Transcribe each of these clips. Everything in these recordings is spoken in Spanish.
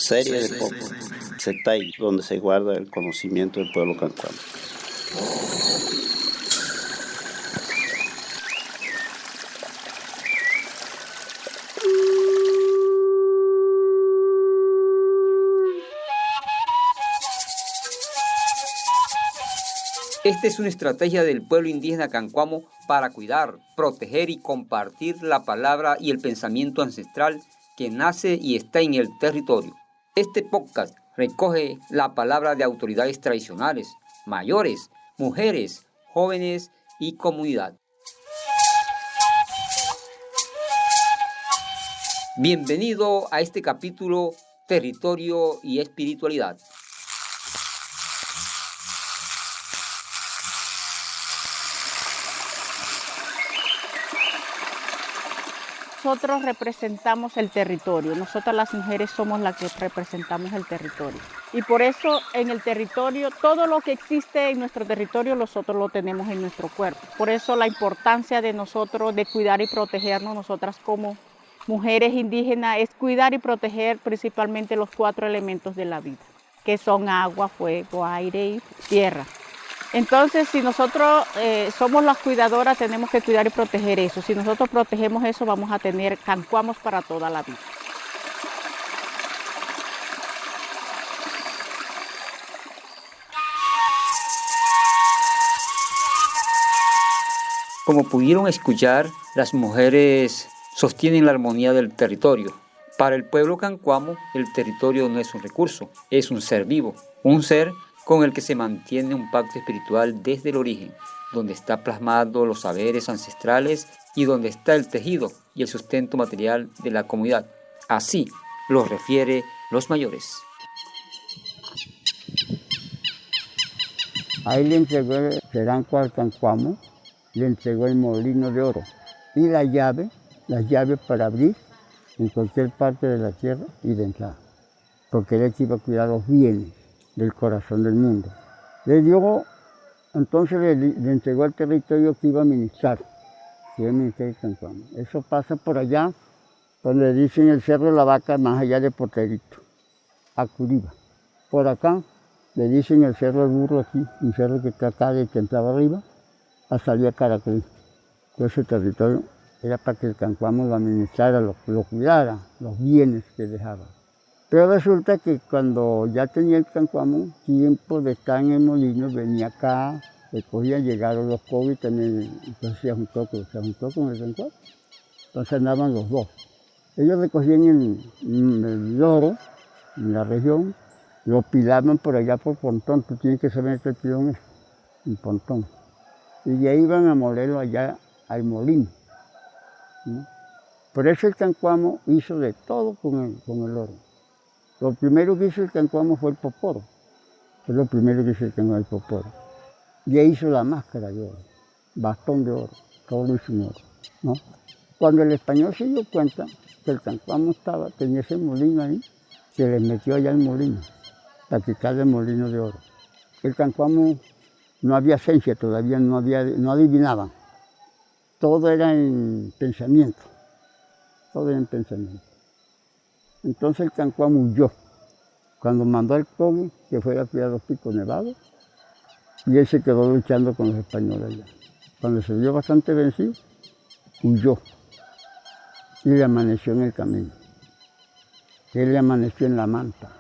Serie de podcast, Setay, donde se guarda el conocimiento del pueblo cancuano. Esta es una estrategia del pueblo indígena cancuamo para cuidar, proteger y compartir la palabra y el pensamiento ancestral que nace y está en el territorio. Este podcast recoge la palabra de autoridades tradicionales, mayores, mujeres, jóvenes y comunidad. Bienvenido a este capítulo Territorio y Espiritualidad. Nosotros representamos el territorio, nosotras las mujeres somos las que representamos el territorio. Y por eso en el territorio, todo lo que existe en nuestro territorio, nosotros lo tenemos en nuestro cuerpo. Por eso la importancia de nosotros de cuidar y protegernos, nosotras como mujeres indígenas, es cuidar y proteger principalmente los 4 elementos de la vida, que son agua, fuego, aire y tierra. Entonces, si nosotros somos las cuidadoras, tenemos que cuidar y proteger eso. Si nosotros protegemos eso, vamos a tener cancuamos para toda la vida. Como pudieron escuchar, las mujeres sostienen la armonía del territorio. Para el pueblo cancuamo, el territorio no es un recurso, es un ser vivo, un ser con el que se mantiene un pacto espiritual desde el origen, donde está plasmado los saberes ancestrales y donde está el tejido y el sustento material de la comunidad. Así lo refiere los mayores. Ahí le entregó el Seranco al cancuamo, le entregó el molino de oro y las llaves para abrir en cualquier parte de la tierra y de entrar, porque él iba a cuidar los bienes del corazón del mundo. Le dio, entonces le entregó el territorio que iba a administrar el cancuamo. Eso pasa por allá, donde dicen el Cerro de la Vaca, más allá de Porterito, a Curiba. Por acá le dicen el Cerro del Burro aquí, un cerro que está acá de que entraba arriba, a salir a Caracol. Ese territorio era para que el cancuamo lo administrara, lo cuidara, los bienes que dejaba. Pero resulta que cuando ya tenía el cancuamo, tiempo de estar en el molino, venía acá, recogían, llegaron los COVID también, entonces se juntó con el cancuamo. Entonces andaban los dos. Ellos recogían el oro en la región, lo pilaban por allá por Pontón, tú tienes que saber qué pilón es, en Pontón. Y de ahí iban a molerlo allá al molino, ¿no? Por eso el cancuamo hizo de todo con el oro. Lo primero que hizo el cancuamo fue el poporo. Fue lo primero que hizo el cancuamo, el poporo. Y ahí hizo la máscara de oro, bastón de oro, todo lo hizo en oro, ¿no? Cuando el español se dio cuenta que el cancuamo tenía ese molino ahí, se les metió allá el molino, para quitarle el molino de oro. El cancuamo no había ciencia todavía, no adivinaban. Todo era en pensamiento, todo era en pensamiento. Entonces el cancuamo huyó, cuando mandó al COVID que fuera a cuidar los picos nevados, y él se quedó luchando con los españoles allá. Cuando se vio bastante vencido, huyó y le amaneció en el camino. Él le amaneció en la manta.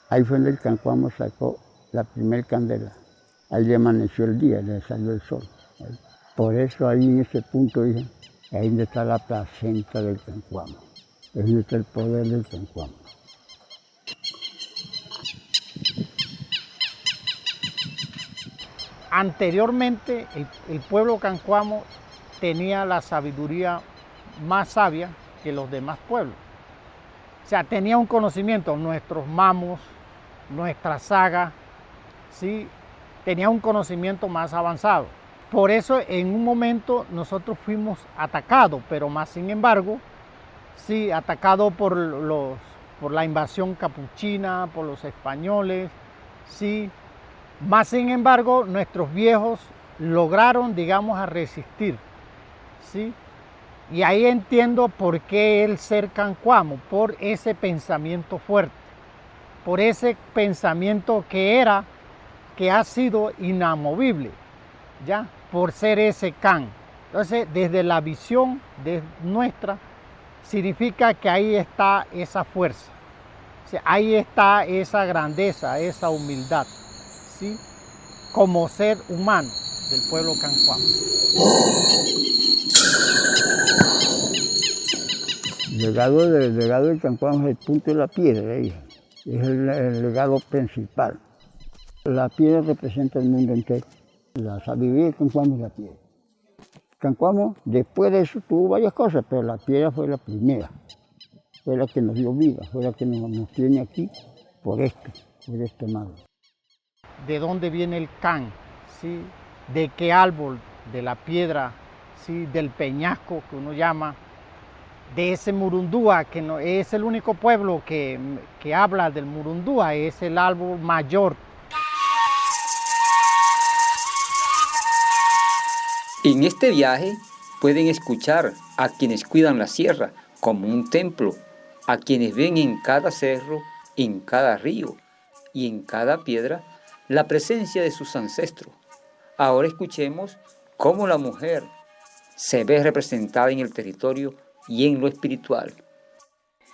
Ahí fue donde el cancuamo sacó la primer candela. Ahí le amaneció el día, le salió el sol. Ahí. Por eso ahí en ese punto dije, ahí donde está la placenta del cancuamo. Es donde está el poder del cancuamo. Anteriormente, el pueblo cancuamo tenía la sabiduría más sabia que los demás pueblos. O sea, tenía un conocimiento, nuestros mamos, nuestra saga, ¿sí? Tenía un conocimiento más avanzado. Por eso, en un momento, nosotros fuimos atacados, pero más sin embargo, sí, atacado por la invasión capuchina, por los españoles, sí. Más sin embargo, nuestros viejos lograron, digamos, a resistir, sí. Y ahí entiendo por qué el ser cancuamo, por ese pensamiento fuerte. por ese pensamiento que ha sido inamovible, ¿ya? Por ser ese can. Entonces, desde la visión de nuestra, significa que ahí está esa fuerza, o sea, ahí está esa grandeza, esa humildad, ¿sí? Como ser humano del pueblo cancuamo. El legado del cancuamo es el punto de la piedra, hija. Es el legado principal. La piedra representa el mundo entero. La sabiduría del cancuamo es la piedra. Cancuamo, después de eso, tuvo varias cosas, pero la piedra fue la primera. Fue la que nos dio vida, fue la que nos tiene aquí por este mal. ¿De dónde viene el can? ¿Sí? ¿De qué árbol? De la piedra, ¿sí? Del peñasco que uno llama, de ese murundúa, que no, es el único pueblo que habla del murundúa, es el árbol mayor. En este viaje pueden escuchar a quienes cuidan la sierra como un templo, a quienes ven en cada cerro, en cada río y en cada piedra la presencia de sus ancestros. Ahora escuchemos cómo la mujer se ve representada en el territorio y en lo espiritual.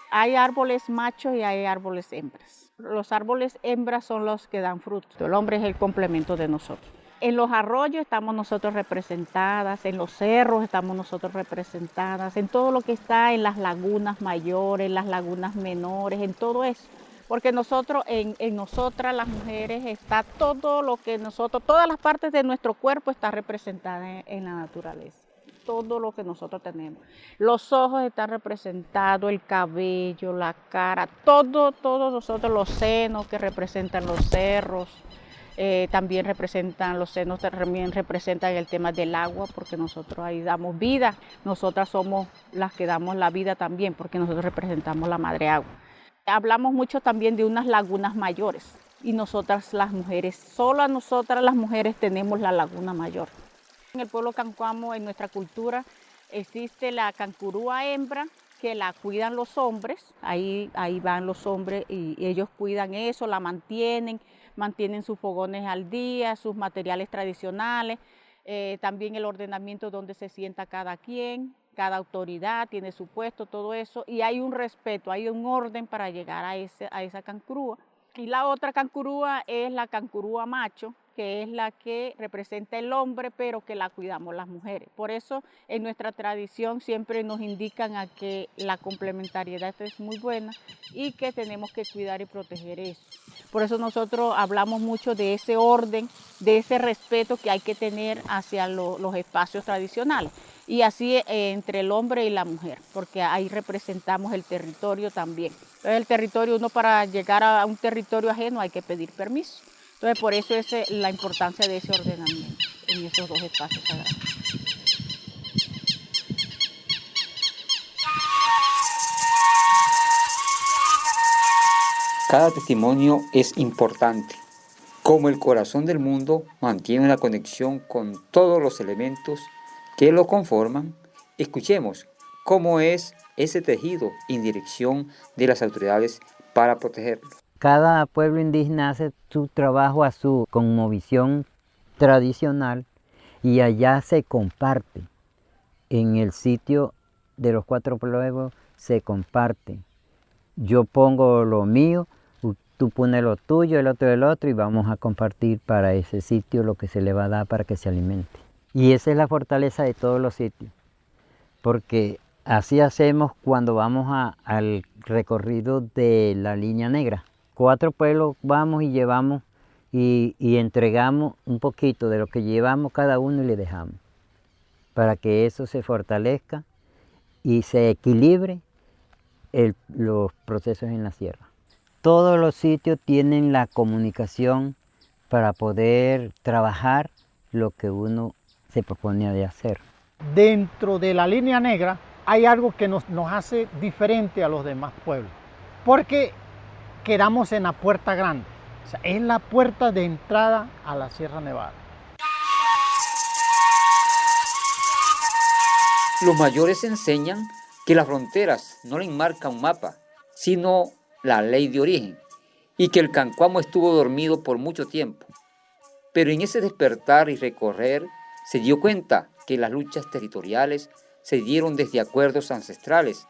Hay árboles machos y hay árboles hembras. Los árboles hembras son los que dan fruto. El hombre es el complemento de nosotros. En los arroyos estamos nosotros representadas, en los cerros estamos nosotros representadas, en todo lo que está en las lagunas mayores, las lagunas menores, en todo eso. Porque nosotros, en nosotras las mujeres, está todo lo que nosotros, todas las partes de nuestro cuerpo está representada en la naturaleza. Todo lo que nosotros tenemos. Los ojos están representados, el cabello, la cara, todos nosotros, los senos que representan los cerros. También representan los senos, también representan el tema del agua, porque nosotros ahí damos vida. Nosotras somos las que damos la vida también, porque nosotros representamos la madre agua. Hablamos mucho también de unas lagunas mayores, y nosotras las mujeres, solo nosotras las mujeres tenemos la laguna mayor. En el pueblo cancuamo, en nuestra cultura, existe la cancurúa hembra, que la cuidan los hombres, ahí van los hombres y ellos cuidan eso, la mantienen sus fogones al día, sus materiales tradicionales, también el ordenamiento donde se sienta cada quien, cada autoridad tiene su puesto, todo eso, y hay un respeto, hay un orden para llegar a esa cancurúa. Y la otra cancurúa es la cancurúa macho, que es la que representa el hombre, pero que la cuidamos las mujeres. Por eso en nuestra tradición siempre nos indican a que la complementariedad es muy buena y que tenemos que cuidar y proteger eso. Por eso nosotros hablamos mucho de ese orden, de ese respeto que hay que tener hacia los espacios tradicionales. Y así entre el hombre y la mujer, porque ahí representamos el territorio también. Entonces el territorio, uno para llegar a un territorio ajeno hay que pedir permiso. Entonces por eso es la importancia de ese ordenamiento en esos dos espacios sagrados. Cada testimonio es importante. Como el corazón del mundo mantiene una conexión con todos los elementos que lo conforman, escuchemos cómo es ese tejido en dirección de las autoridades para protegerlo. Cada pueblo indígena hace su trabajo a su cosmovisión tradicional y allá se comparte. En el sitio de los 4 pueblos se comparte. Yo pongo lo mío, tú pones lo tuyo, el otro y vamos a compartir para ese sitio lo que se le va a dar para que se alimente. Y esa es la fortaleza de todos los sitios, porque así hacemos cuando vamos al recorrido de la línea negra. 4 pueblos vamos y llevamos y entregamos un poquito de lo que llevamos cada uno y le dejamos, para que eso se fortalezca y se equilibre los procesos en la sierra. Todos los sitios tienen la comunicación para poder trabajar lo que uno se proponía de hacer. Dentro de la línea negra hay algo que nos hace diferente a los demás pueblos, porque quedamos en la puerta grande, o sea, es la puerta de entrada a la Sierra Nevada. Los mayores enseñan que las fronteras no le enmarcan un mapa, sino la ley de origen, y que el Cancuamo estuvo dormido por mucho tiempo. Pero en ese despertar y recorrer se dio cuenta que las luchas territoriales se dieron desde acuerdos ancestrales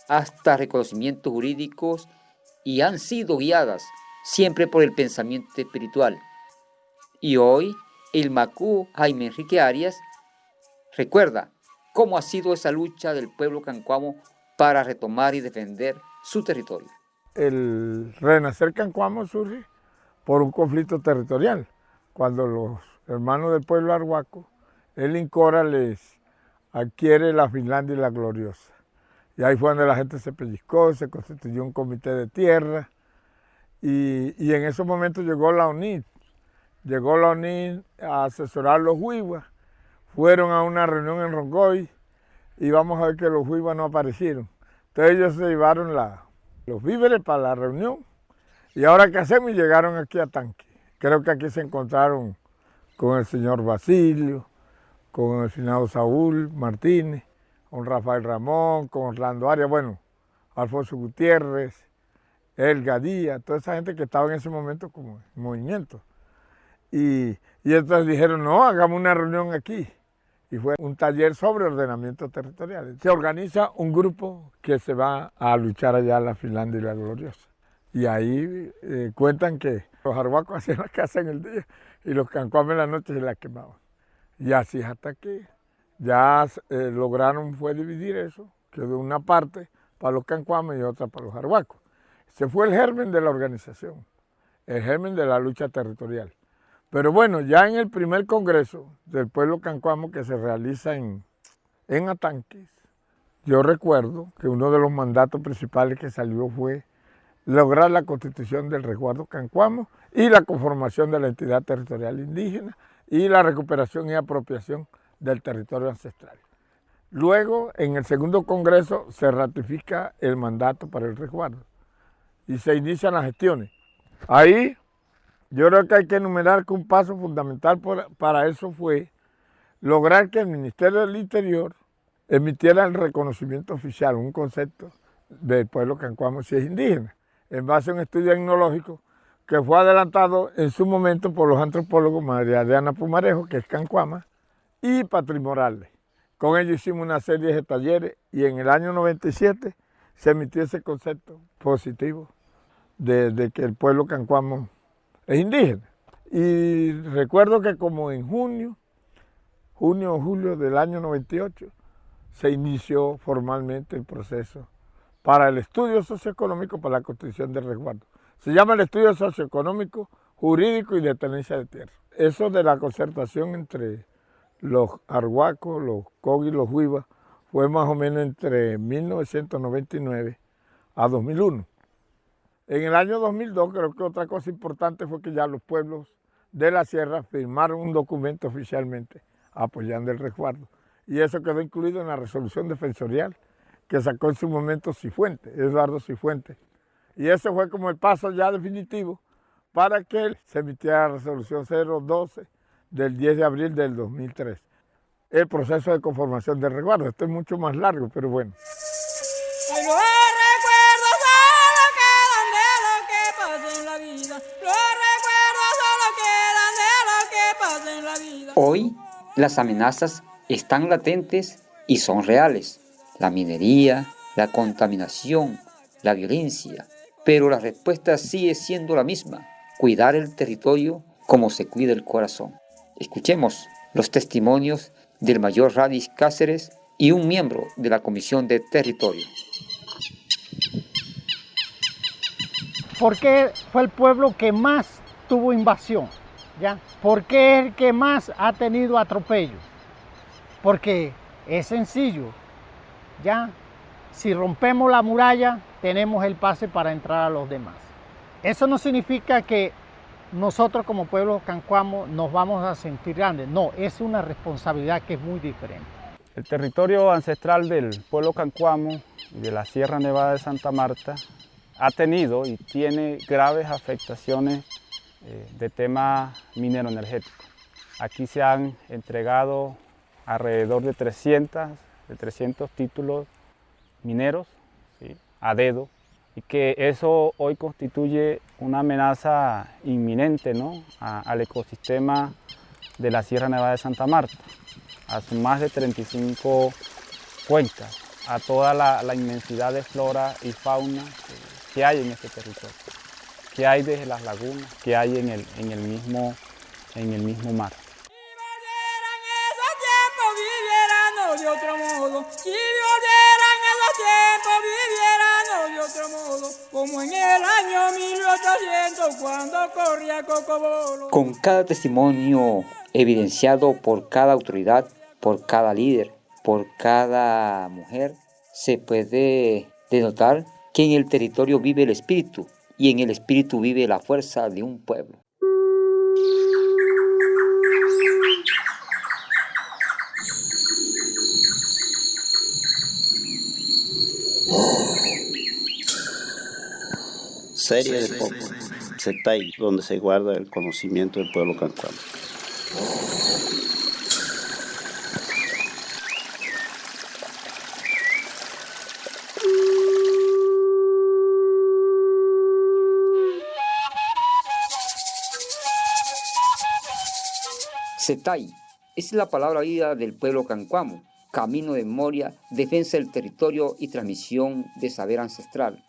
hasta reconocimientos jurídicos y han sido guiadas siempre por el pensamiento espiritual. Y hoy el Macú Jaime Enrique Arias recuerda cómo ha sido esa lucha del pueblo cancuamo para retomar y defender su territorio. El renacer cancuamo surge por un conflicto territorial, cuando los hermanos del pueblo arhuaco, el Incora les adquiere la Finlandia y la Gloriosa. Y ahí fue donde la gente se pellizcó, se constituyó un comité de tierra y en esos momentos llegó la UNID. Llegó la UNID a asesorar a los huivas, fueron a una reunión en Rongoy y vamos a ver que los huivas no aparecieron. Entonces ellos se llevaron los víveres para la reunión y ahora ¿qué hacemos? Y llegaron aquí a Tanque. Creo que aquí se encontraron con el señor Basilio, con el finado Saúl Martínez, con Rafael Ramón, con Orlando Arias, bueno, Alfonso Gutiérrez, Elga Díaz, toda esa gente que estaba en ese momento como en movimiento. Y entonces dijeron, no, hagamos una reunión aquí. Y fue un taller sobre ordenamiento territorial. Se organiza un grupo que se va a luchar allá a la Finlandia y la Gloriosa. Y ahí cuentan que los arhuacos hacían la casa en el día y los cancuamos en la noche se la quemaban. Y así hasta que ya lograron fue dividir eso, quedó una parte para los cancuames y otra para los arhuacos. Ese fue el germen de la organización, el germen de la lucha territorial. Pero bueno, ya en el primer congreso del pueblo cancuamo que se realiza en Atanquis, yo recuerdo que uno de los mandatos principales que salió fue lograr la constitución del resguardo cancuamo y la conformación de la entidad territorial indígena y la recuperación y apropiación del territorio ancestral. Luego, en el segundo congreso, se ratifica el mandato para el resguardo y se inician las gestiones. Ahí yo creo que hay que enumerar que un paso fundamental para eso fue lograr que el Ministerio del Interior emitiera el reconocimiento oficial, un concepto del pueblo cancuamo si es indígena, en base a un estudio etnológico que fue adelantado en su momento por los antropólogos María Adriana Pumarejo, que es cancuama, y Patrick Morales. Con ellos hicimos una serie de talleres y en el año 97 se emitió ese concepto positivo de que el pueblo cancuamo es indígena. Y recuerdo que como en junio o julio del año 98 se inició formalmente el proceso para el estudio socioeconómico para la constitución del resguardo. Se llama el estudio socioeconómico, jurídico y de tenencia de tierra. Eso de la concertación entre los arhuacos, los cogui y los huivas fue más o menos entre 1999 a 2001. En el año 2002 creo que otra cosa importante fue que ya los pueblos de la sierra firmaron un documento oficialmente apoyando el resguardo. Y eso quedó incluido en la resolución defensorial que sacó en su momento Cifuentes, Eduardo Cifuentes. Y ese fue como el paso ya definitivo para que se emitiera la resolución 012 del 10 de abril del 2003. El proceso de conformación del resguardo. Esto es mucho más largo, pero bueno. Hoy las amenazas están latentes y son reales. La minería, la contaminación, la violencia. Pero la respuesta sigue siendo la misma: cuidar el territorio como se cuida el corazón. Escuchemos los testimonios del mayor Radis Cáceres y un miembro de la Comisión de Territorio. ¿Por qué fue el pueblo que más tuvo invasión? ¿Ya? ¿Por qué es el que más ha tenido atropello? Porque es sencillo, ¿ya? Si rompemos la muralla, tenemos el pase para entrar a los demás. Eso no significa que nosotros como pueblo cancuamo nos vamos a sentir grandes. No, es una responsabilidad que es muy diferente. El territorio ancestral del pueblo cancuamo y de la Sierra Nevada de Santa Marta ha tenido y tiene graves afectaciones de tema minero energético. Aquí se han entregado alrededor de 300 títulos mineros, ¿sí?, a dedo y que eso hoy constituye una amenaza inminente, ¿no?, al ecosistema de la Sierra Nevada de Santa Marta, a sus más de 35 cuencas, a toda la inmensidad de flora y fauna que hay en este territorio, que hay desde las lagunas, que hay en el mismo mar. De otro modo, si vivieran esos tiempos, vivieran de otro modo, como en el año 1800 cuando corría Cocobolo. Con cada testimonio evidenciado por cada autoridad, por cada líder, por cada mujer, se puede denotar que en el territorio vive el espíritu y en el espíritu vive la fuerza de un pueblo. Serie de Popo, Setay, donde se guarda el conocimiento del pueblo cancuamo. Setay es la palabra vida del pueblo cancuamo, camino de memoria, defensa del territorio y transmisión de saber ancestral.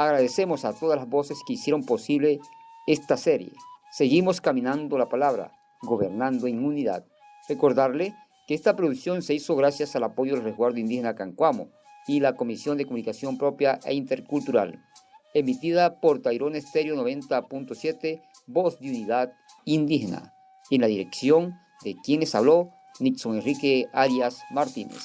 Agradecemos a todas las voces que hicieron posible esta serie. Seguimos caminando la palabra, gobernando en unidad. Recordarle que esta producción se hizo gracias al apoyo del Resguardo Indígena Cancuamo y la Comisión de Comunicación Propia e Intercultural, emitida por Tairón Estéreo 90.7, Voz de Unidad Indígena, en la dirección de quienes habló Nixon Enrique Arias Martínez.